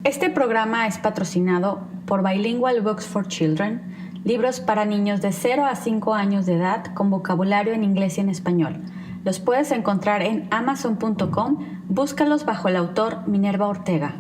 Este programa es patrocinado por Bilingual Books for Children, libros para niños de 0 a 5 años de edad con vocabulario en inglés y en español. Los puedes encontrar en amazon.com, búscalos bajo el autor Minerva Ortega.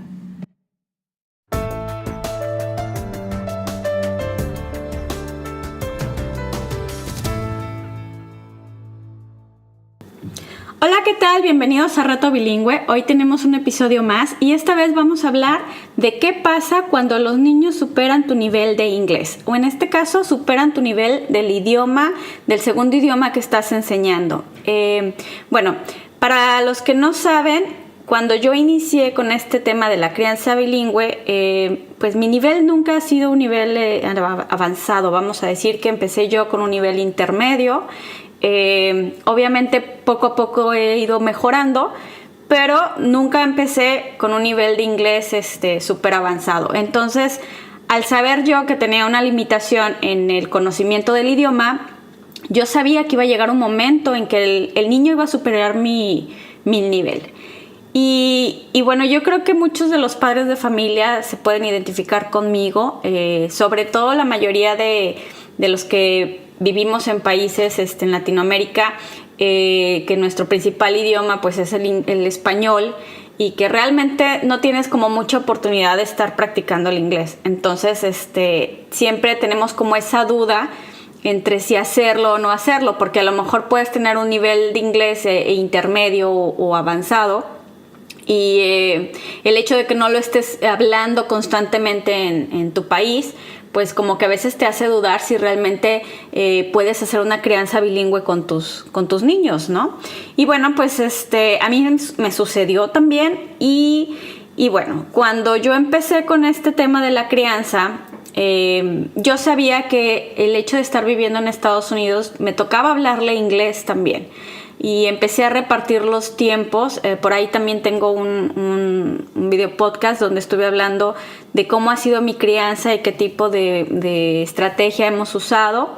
Hola, ¿qué tal? Bienvenidos a Reto Bilingüe. Hoy tenemos un episodio más y esta vez vamos a hablar de qué pasa cuando los niños superan tu nivel de inglés, o en este caso superan tu nivel del idioma, del segundo idioma que estás enseñando. Bueno, para los que no saben, cuando yo inicié con este tema de la crianza bilingüe, pues mi nivel nunca ha sido un nivel avanzado. Vamos a decir que empecé yo con un nivel intermedio. Obviamente poco a poco he ido mejorando, pero nunca empecé con un nivel de inglés súper avanzado. Entonces, al saber yo que tenía una limitación en el conocimiento del idioma, yo sabía que iba a llegar un momento en que el niño iba a superar mi nivel. Y bueno, yo creo que muchos de los padres de familia se pueden identificar conmigo, sobre todo la mayoría de los que vivimos en países en Latinoamérica, que nuestro principal idioma pues es el español, y que realmente no tienes como mucha oportunidad de estar practicando el inglés. Entonces siempre tenemos como esa duda entre si hacerlo o no hacerlo, porque a lo mejor puedes tener un nivel de inglés intermedio o avanzado, y el hecho de que no lo estés hablando constantemente en tu país, pues como que a veces te hace dudar si realmente puedes hacer una crianza bilingüe con tus niños, ¿no? Y bueno, pues a mí me sucedió también, y bueno, cuando yo empecé con este tema de la crianza, yo sabía que el hecho de estar viviendo en Estados Unidos me tocaba hablarle inglés también. Y empecé a repartir los tiempos. Por ahí también tengo un video podcast donde estuve hablando de cómo ha sido mi crianza y qué tipo de estrategia hemos usado.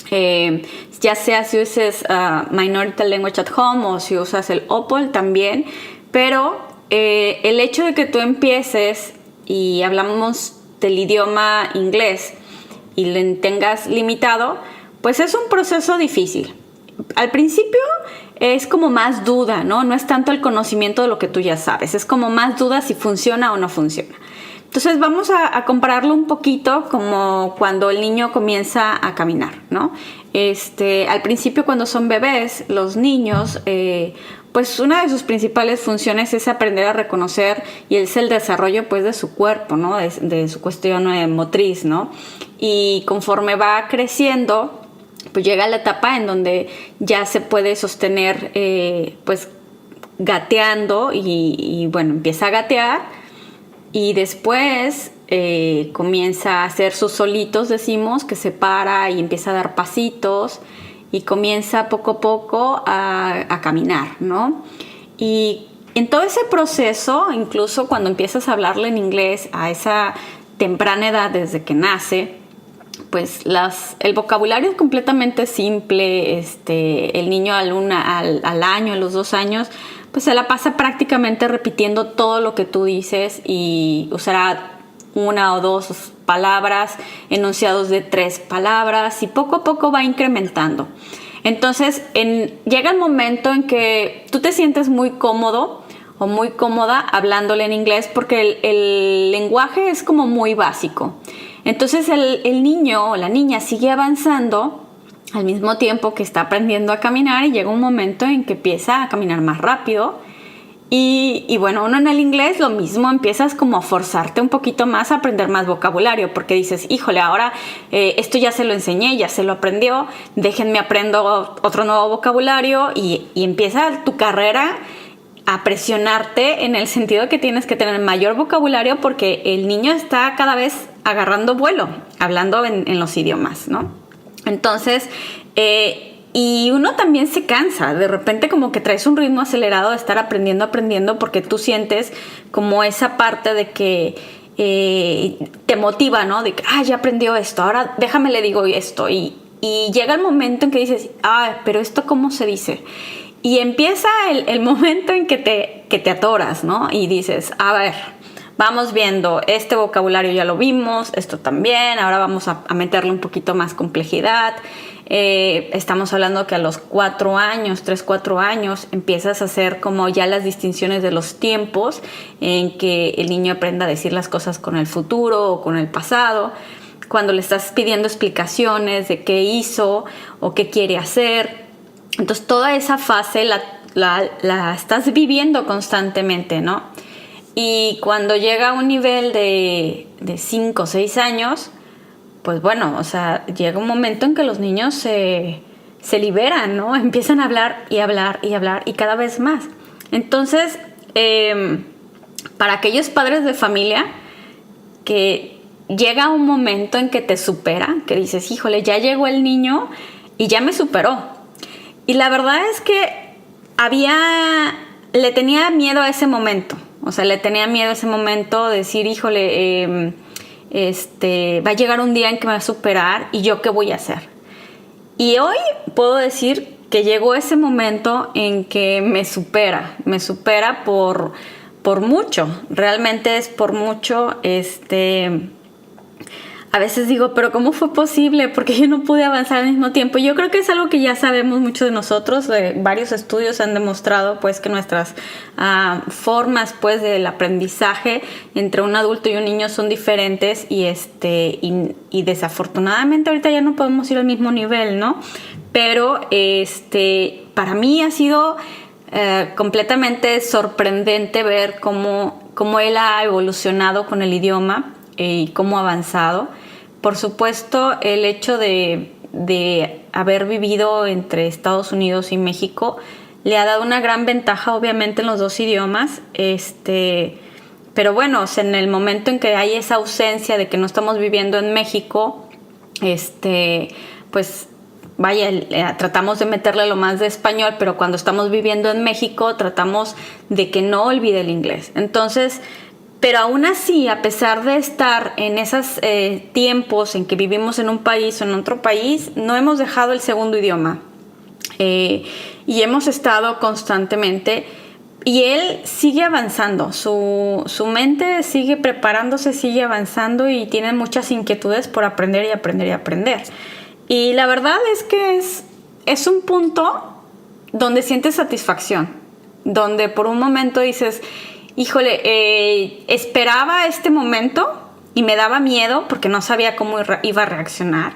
Ya sea si usas Minority Language at Home o si usas el OPOL también. Pero el hecho de que tú empieces y hablamos del idioma inglés y lo tengas limitado, pues es un proceso difícil. Al principio es como más duda, ¿no? No es tanto el conocimiento de lo que tú ya sabes, es como más duda si funciona o no funciona. Entonces vamos a compararlo un poquito como cuando el niño comienza a caminar, ¿no? Al principio, cuando son bebés, los niños, pues una de sus principales funciones es aprender a reconocer, y es el desarrollo pues de su cuerpo, ¿no? De su cuestión motriz, ¿no? Y conforme va creciendo, pues llega la etapa en donde ya se puede sostener pues gateando, y bueno, empieza a gatear, y después comienza a hacer sus solitos, decimos, que se para y empieza a dar pasitos y comienza poco a poco a caminar, ¿no? Y en todo ese proceso, incluso cuando empiezas a hablarle en inglés a esa temprana edad, desde que nace, pues el vocabulario es completamente simple. El niño al año, a los 2 años, pues se la pasa prácticamente repitiendo todo lo que tú dices, y usará 1 o 2 palabras, enunciados de 3 palabras, y poco a poco va incrementando. Entonces llega el momento en que tú te sientes muy cómodo o muy cómoda hablándole en inglés, porque el lenguaje es como muy básico. Entonces el niño o la niña sigue avanzando al mismo tiempo que está aprendiendo a caminar, y llega un momento en que empieza a caminar más rápido. Y bueno, uno en el inglés lo mismo, empiezas como a forzarte un poquito más a aprender más vocabulario, porque dices, híjole, ahora esto ya se lo enseñé, ya se lo aprendió, déjenme aprendo otro nuevo vocabulario, y empieza tu carrera a presionarte en el sentido de que tienes que tener mayor vocabulario, porque el niño está cada vez agarrando vuelo, hablando en los idiomas, ¿no? Entonces, y uno también se cansa, de repente como que traes un ritmo acelerado de estar aprendiendo, porque tú sientes como esa parte de que te motiva, ¿no? De que, ya aprendió esto, ahora déjame le digo esto, y llega el momento en que dices, pero esto ¿cómo se dice? Y empieza el momento en que te atoras, ¿no? Y dices, a ver, vamos viendo, este vocabulario ya lo vimos, esto también, ahora vamos a meterle un poquito más complejidad. Estamos hablando que a los 4 años, 3, 4 años, empiezas a hacer como ya las distinciones de los tiempos en que el niño aprenda a decir las cosas con el futuro o con el pasado. Cuando le estás pidiendo explicaciones de qué hizo o qué quiere hacer. Entonces toda esa fase la estás viviendo constantemente, ¿no? Y cuando llega a un nivel de 5 o 6 años, pues bueno, o sea, llega un momento en que los niños se liberan, ¿no? Empiezan a hablar y hablar y hablar y cada vez más. Entonces, para aquellos padres de familia que llega un momento en que te supera, que dices, híjole, ya llegó el niño y ya me superó. Y la verdad es que le tenía miedo a ese momento. O sea, le tenía miedo a ese momento de decir, híjole, va a llegar un día en que me va a superar y yo qué voy a hacer. Y hoy puedo decir que llegó ese momento en que me supera por mucho. Realmente es por mucho, a veces digo, pero ¿cómo fue posible? Porque yo no pude avanzar al mismo tiempo. Yo creo que es algo que ya sabemos mucho de nosotros. Varios estudios han demostrado pues que nuestras formas pues del aprendizaje entre un adulto y un niño son diferentes y desafortunadamente ahorita ya no podemos ir al mismo nivel, ¿no? Pero para mí ha sido completamente sorprendente ver cómo él ha evolucionado con el idioma y cómo ha avanzado. Por supuesto, el hecho de haber vivido entre Estados Unidos y México le ha dado una gran ventaja, obviamente, en los dos idiomas. Pero bueno, o sea, en el momento en que hay esa ausencia de que no estamos viviendo en México, pues vaya, tratamos de meterle lo más de español, pero cuando estamos viviendo en México tratamos de que no olvide el inglés. Entonces, pero aún así, a pesar de estar en esos tiempos en que vivimos en un país o en otro país, no hemos dejado el segundo idioma. Y hemos estado constantemente. Y él sigue avanzando. Su mente sigue preparándose, sigue avanzando y tiene muchas inquietudes por aprender y aprender y aprender. Y la verdad es que es un punto donde sientes satisfacción. Donde por un momento dices, híjole, esperaba este momento y me daba miedo porque no sabía cómo iba a reaccionar.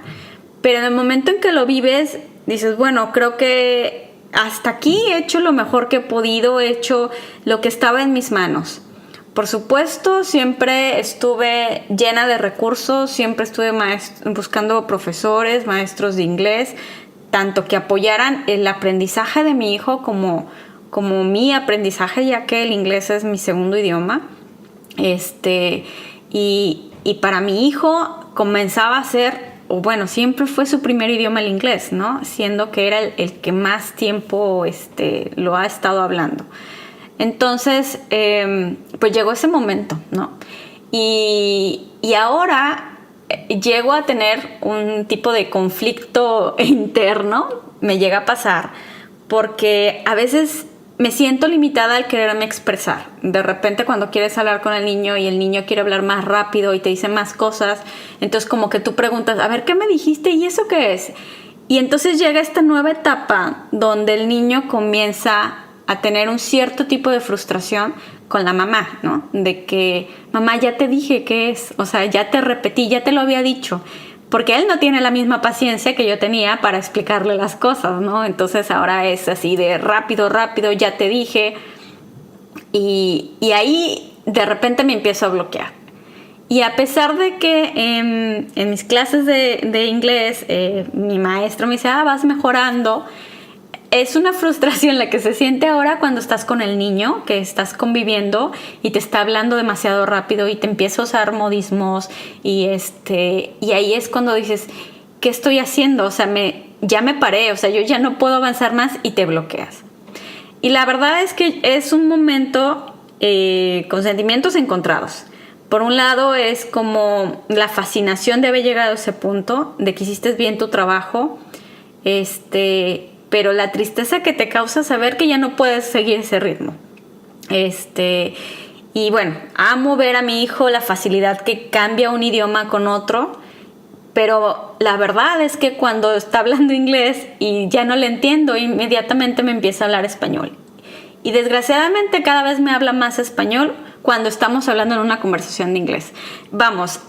Pero en el momento en que lo vives, dices, bueno, creo que hasta aquí he hecho lo mejor que he podido, he hecho lo que estaba en mis manos. Por supuesto, siempre estuve llena de recursos, siempre estuve buscando profesores, maestros de inglés, tanto que apoyaran el aprendizaje de mi hijo como mi aprendizaje, ya que el inglés es mi segundo idioma. Y para mi hijo comenzaba a ser, o bueno, siempre fue su primer idioma el inglés, ¿no? Siendo que era el que más tiempo lo ha estado hablando. Entonces, pues llegó ese momento, ¿no? Y ahora llego a tener un tipo de conflicto interno, me llega a pasar, porque a veces me siento limitada al quererme expresar. De repente cuando quieres hablar con el niño y el niño quiere hablar más rápido y te dice más cosas, entonces como que tú preguntas, a ver, ¿qué me dijiste? ¿Y eso qué es? Y entonces llega esta nueva etapa donde el niño comienza a tener un cierto tipo de frustración con la mamá, ¿no? De que, mamá, ya te dije qué es, o sea, ya te repetí, ya te lo había dicho. Porque él no tiene la misma paciencia que yo tenía para explicarle las cosas, ¿no? Entonces ahora es así de rápido, ya te dije. Y ahí de repente me empiezo a bloquear. Y a pesar de que en mis clases de inglés mi maestro me dice, vas mejorando, es una frustración la que se siente ahora cuando estás con el niño, que estás conviviendo y te está hablando demasiado rápido y te empieza a usar modismos y ahí es cuando dices, ¿qué estoy haciendo? O sea, ya me paré, o sea, yo ya no puedo avanzar más y te bloqueas. Y la verdad es que es un momento con sentimientos encontrados. Por un lado es como la fascinación de haber llegado a ese punto, de que hiciste bien tu trabajo, pero la tristeza que te causa saber que ya no puedes seguir ese ritmo. Y Y bueno, amo ver a mi hijo la facilidad que cambia un idioma con otro, pero la verdad es que cuando está hablando inglés y ya no le entiendo, inmediatamente me empieza a hablar español. Y desgraciadamente cada vez me habla más español cuando estamos hablando en una conversación de inglés. Vamos,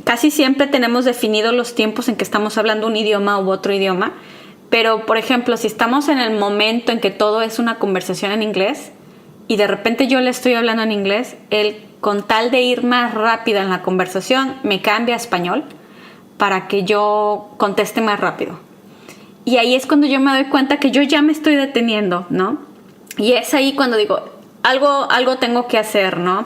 casi siempre tenemos definidos los tiempos en que estamos hablando un idioma u otro idioma, pero por ejemplo, si estamos en el momento en que todo es una conversación en inglés y de repente yo le estoy hablando en inglés, él, con tal de ir más rápida en la conversación, me cambia a español para que yo conteste más rápido. Y ahí es cuando yo me doy cuenta que yo ya me estoy deteniendo, ¿no? Y es ahí cuando digo, algo tengo que hacer, ¿no?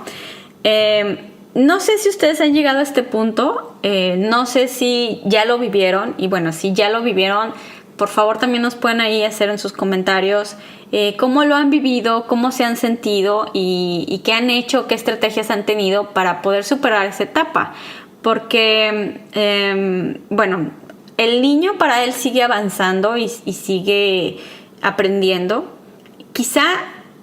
No sé si ustedes han llegado a este punto, no sé si ya lo vivieron, y bueno, si ya lo vivieron, por favor también nos pueden ahí hacer en sus comentarios cómo lo han vivido, cómo se han sentido y qué han hecho, qué estrategias han tenido para poder superar esa etapa. Porque, bueno, el niño para él sigue avanzando y sigue aprendiendo. Quizá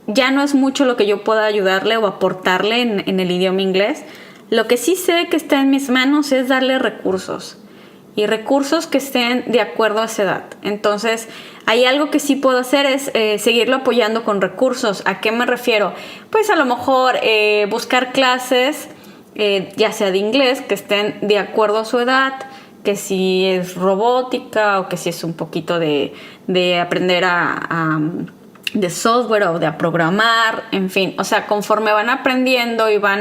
ya no es mucho lo que yo pueda ayudarle o aportarle en el idioma inglés. Lo que sí sé que está en mis manos es darle recursos. Y recursos que estén de acuerdo a esa edad. Entonces, hay algo que sí puedo hacer es seguirlo apoyando con recursos. ¿A qué me refiero? Pues a lo mejor buscar clases, ya sea de inglés, que estén de acuerdo a su edad, que si es robótica o que si es un poquito de aprender de software o de programar, en fin, o sea, conforme van aprendiendo y van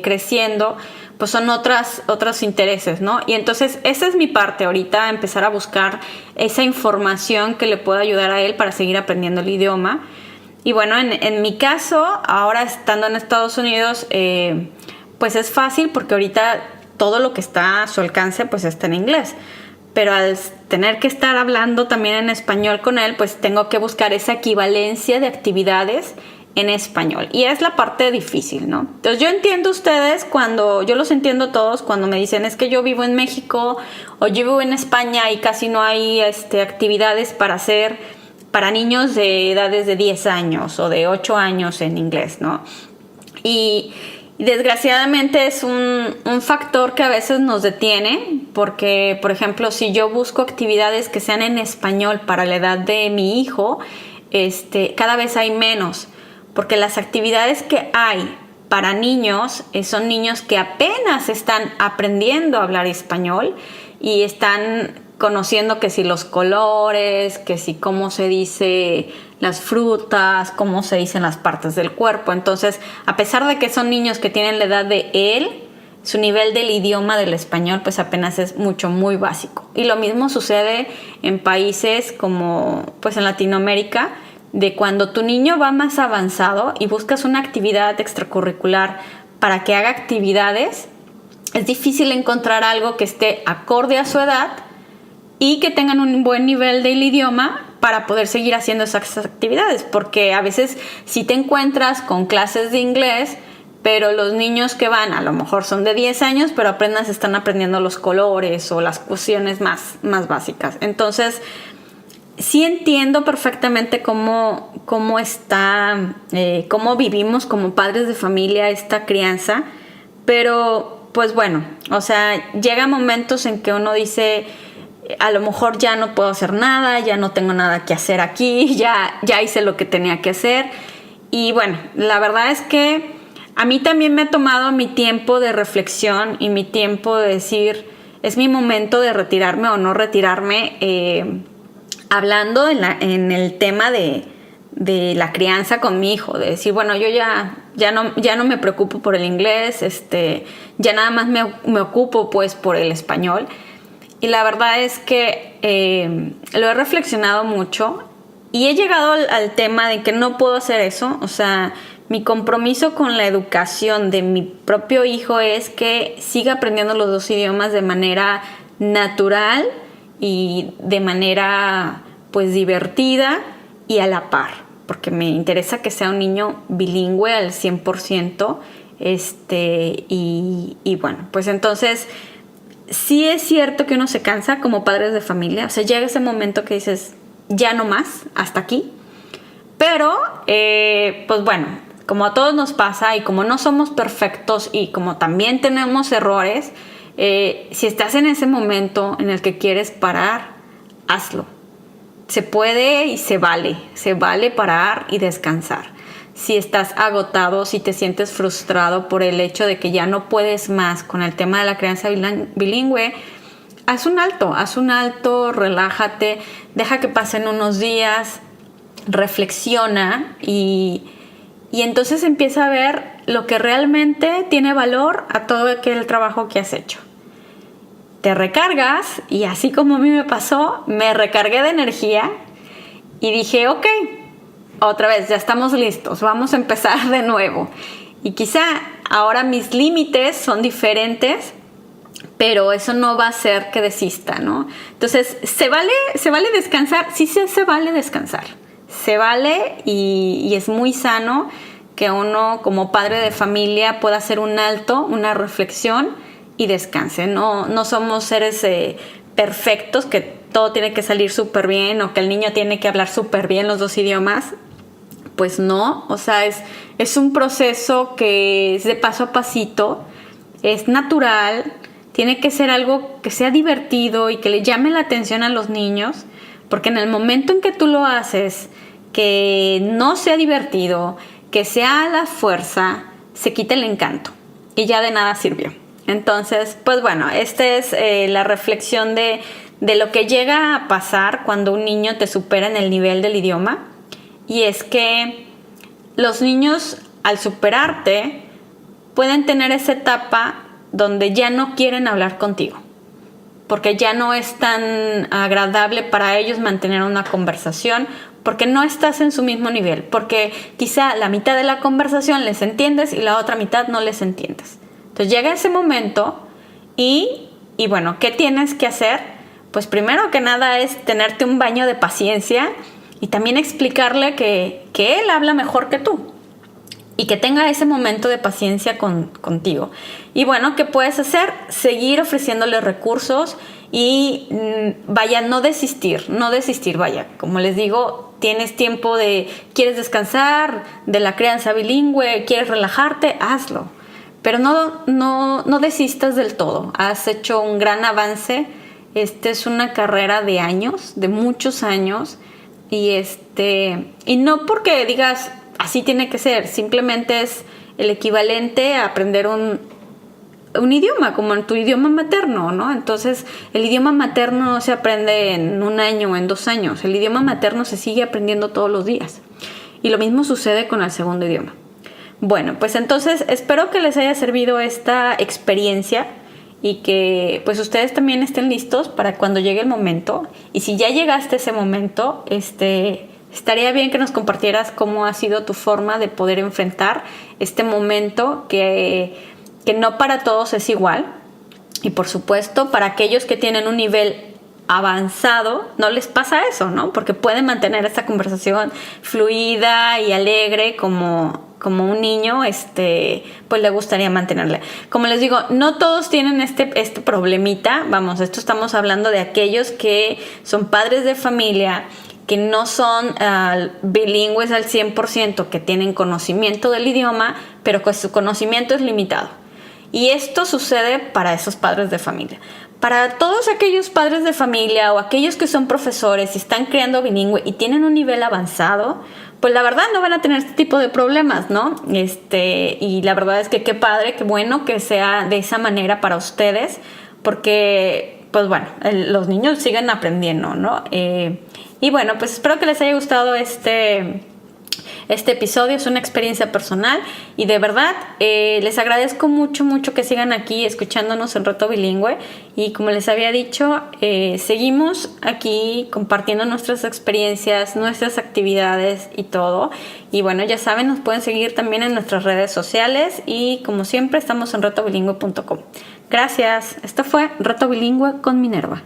creciendo, pues son otros intereses, ¿no? Y entonces esa es mi parte ahorita, empezar a buscar esa información que le pueda ayudar a él para seguir aprendiendo el idioma. Y bueno, en mi caso, ahora estando en Estados Unidos, pues es fácil porque ahorita todo lo que está a su alcance pues está en inglés. Pero al tener que estar hablando también en español con él, pues tengo que buscar esa equivalencia de actividades en español. Y es la parte difícil, ¿no? Entonces yo entiendo ustedes yo los entiendo todos cuando me dicen es que yo vivo en México o yo vivo en España y casi no hay actividades para hacer para niños de edades de 10 años o de 8 años en inglés, ¿no? Y desgraciadamente es un factor que a veces nos detiene porque, por ejemplo, si yo busco actividades que sean en español para la edad de mi hijo, cada vez hay menos, porque las actividades que hay para niños son niños que apenas están aprendiendo a hablar español y están conociendo que si los colores, que si cómo se dice las frutas, cómo se dicen las partes del cuerpo. Entonces, a pesar de que son niños que tienen la edad de él, su nivel del idioma del español pues apenas es muy básico. Y lo mismo sucede en países como pues en Latinoamérica, de cuando tu niño va más avanzado y buscas una actividad extracurricular para que haga actividades, es difícil encontrar algo que esté acorde a su edad y que tengan un buen nivel del idioma para poder seguir haciendo esas actividades, porque a veces si te encuentras con clases de inglés, pero los niños que van a lo mejor son de 10 años, pero apenas están aprendiendo los colores o las cuestiones más básicas. Entonces, sí entiendo perfectamente cómo vivimos como padres de familia esta crianza, pero pues bueno, o sea, llega momentos en que uno dice, a lo mejor ya no puedo hacer nada, ya no tengo nada que hacer aquí, ya hice lo que tenía que hacer. Y bueno, la verdad es que a mí también me ha tomado mi tiempo de reflexión y mi tiempo de decir, es mi momento de retirarme o no retirarme, hablando en el tema de la crianza con mi hijo, de decir, bueno, yo ya no me preocupo por el inglés, ya nada más me ocupo pues por el español. Y la verdad es que lo he reflexionado mucho y he llegado al tema de que no puedo hacer eso. O sea, mi compromiso con la educación de mi propio hijo es que siga aprendiendo los dos idiomas de manera natural y de manera pues divertida y a la par, porque me interesa que sea un niño bilingüe al 100%. Y bueno, pues entonces sí es cierto que uno se cansa como padres de familia, o sea, llega ese momento que dices, ya no más, hasta aquí. Pero, pues bueno, como a todos nos pasa y como no somos perfectos y como también tenemos errores, si estás en ese momento en el que quieres parar, hazlo. Se puede y se vale parar y descansar. Si estás agotado, si te sientes frustrado por el hecho de que ya no puedes más con el tema de la crianza bilingüe, haz un alto, relájate, deja que pasen unos días, reflexiona y entonces empieza a ver lo que realmente tiene valor a todo aquel trabajo que has hecho. Te recargas y así como a mí me pasó, me recargué de energía y dije, ok, otra vez, ya estamos listos, vamos a empezar de nuevo. Y quizá ahora mis límites son diferentes, pero eso no va a hacer que desista, ¿no? Entonces, ¿se vale descansar? Sí, se vale descansar. Se vale y es muy sano que uno como padre de familia pueda hacer un alto, una reflexión y descanse. No somos seres perfectos, que todo tiene que salir súper bien o que el niño tiene que hablar súper bien los 2 idiomas. Pues no, o sea, es un proceso que es de paso a pasito, es natural, tiene que ser algo que sea divertido y que le llame la atención a los niños, porque en el momento en que tú lo haces, que no sea divertido, que sea a la fuerza, se quita el encanto y ya de nada sirvió. Entonces, pues bueno, esta es la reflexión de lo que llega a pasar cuando un niño te supera en el nivel del idioma. Y es que los niños, al superarte, pueden tener esa etapa donde ya no quieren hablar contigo, porque ya no es tan agradable para ellos mantener una conversación, porque no estás en su mismo nivel, porque quizá la mitad de la conversación les entiendes y la otra mitad no les entiendes. Entonces llega ese momento y bueno, ¿qué tienes que hacer? Pues primero que nada es tenerte un baño de paciencia y también explicarle que él habla mejor que tú y que tenga ese momento de paciencia contigo. Y bueno, ¿qué puedes hacer? Seguir ofreciéndole recursos y no desistir, vaya. Como les digo, tienes tiempo quieres descansar de la crianza bilingüe, quieres relajarte, hazlo. Pero no desistas del todo. Has hecho un gran avance. Esta es una carrera de años, de muchos años. Y no porque digas así tiene que ser, simplemente es el equivalente a aprender un idioma, como en tu idioma materno, ¿no? Entonces, el idioma materno no se aprende en 1 año o en 2 años. El idioma materno se sigue aprendiendo todos los días. Y lo mismo sucede con el segundo idioma. Bueno, pues entonces espero que les haya servido esta experiencia y que pues ustedes también estén listos para cuando llegue el momento. Y si ya llegaste a ese momento, estaría bien que nos compartieras cómo ha sido tu forma de poder enfrentar este momento que no para todos es igual. Y por supuesto, para aquellos que tienen un nivel avanzado, no les pasa eso, ¿no? Porque pueden mantener esta conversación fluida y alegre como un niño, pues le gustaría mantenerla. Como les digo, no todos tienen este problemita. Vamos, esto estamos hablando de aquellos que son padres de familia, que no son bilingües al 100%, que tienen conocimiento del idioma, pero que su conocimiento es limitado. Y esto sucede para esos padres de familia. Para todos aquellos padres de familia o aquellos que son profesores y están creando bilingüe y tienen un nivel avanzado, pues la verdad no van a tener este tipo de problemas, ¿no? Y la verdad es que qué padre, qué bueno que sea de esa manera para ustedes, porque, pues bueno, los niños siguen aprendiendo, ¿no? Y bueno, pues espero que les haya gustado este episodio. Es una experiencia personal y de verdad les agradezco mucho que sigan aquí escuchándonos en Reto Bilingüe. Y como les había dicho, seguimos aquí compartiendo nuestras experiencias, nuestras actividades y todo. Y bueno, ya saben, nos pueden seguir también en nuestras redes sociales y como siempre estamos en retobilingüe.com. Gracias. Esto fue Reto Bilingüe con Minerva.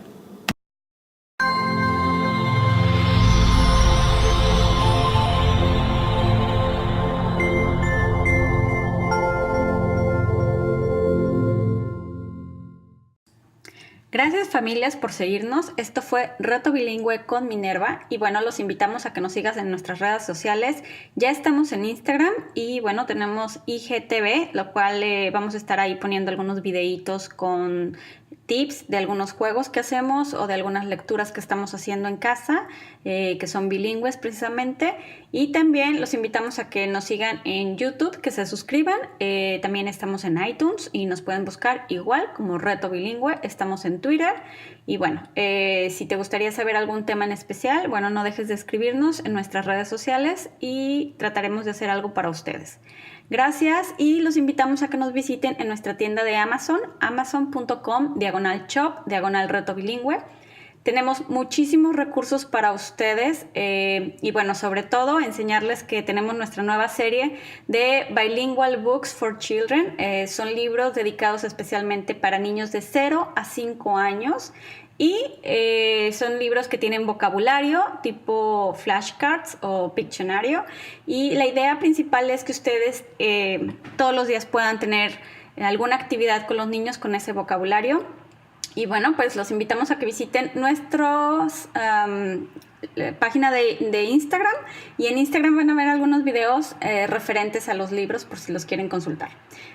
Gracias familias por seguirnos. Esto fue Reto Bilingüe con Minerva y bueno, los invitamos a que nos sigas en nuestras redes sociales. Ya estamos en Instagram y bueno, tenemos IGTV, lo cual vamos a estar ahí poniendo algunos videitos con tips de algunos juegos que hacemos o de algunas lecturas que estamos haciendo en casa, que son bilingües precisamente. Y también los invitamos a que nos sigan en YouTube, que se suscriban. También estamos en iTunes y nos pueden buscar igual como Reto Bilingüe. Estamos en Twitter. Y bueno, si te gustaría saber algún tema en especial, bueno, no dejes de escribirnos en nuestras redes sociales y trataremos de hacer algo para ustedes. Gracias y los invitamos a que nos visiten en nuestra tienda de Amazon, amazon.com/shop, /reto bilingüe. Tenemos muchísimos recursos para ustedes y bueno, sobre todo enseñarles que tenemos nuestra nueva serie de Bilingual Books for Children. Son libros dedicados especialmente para niños de 0 a 5 años. Y son libros que tienen vocabulario tipo flashcards o Pictionario. Y la idea principal es que ustedes todos los días puedan tener alguna actividad con los niños con ese vocabulario. Y bueno, pues los invitamos a que visiten nuestra página de Instagram. Y en Instagram van a ver algunos videos referentes a los libros por si los quieren consultar.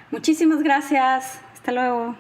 Muchísimas gracias. Hasta luego.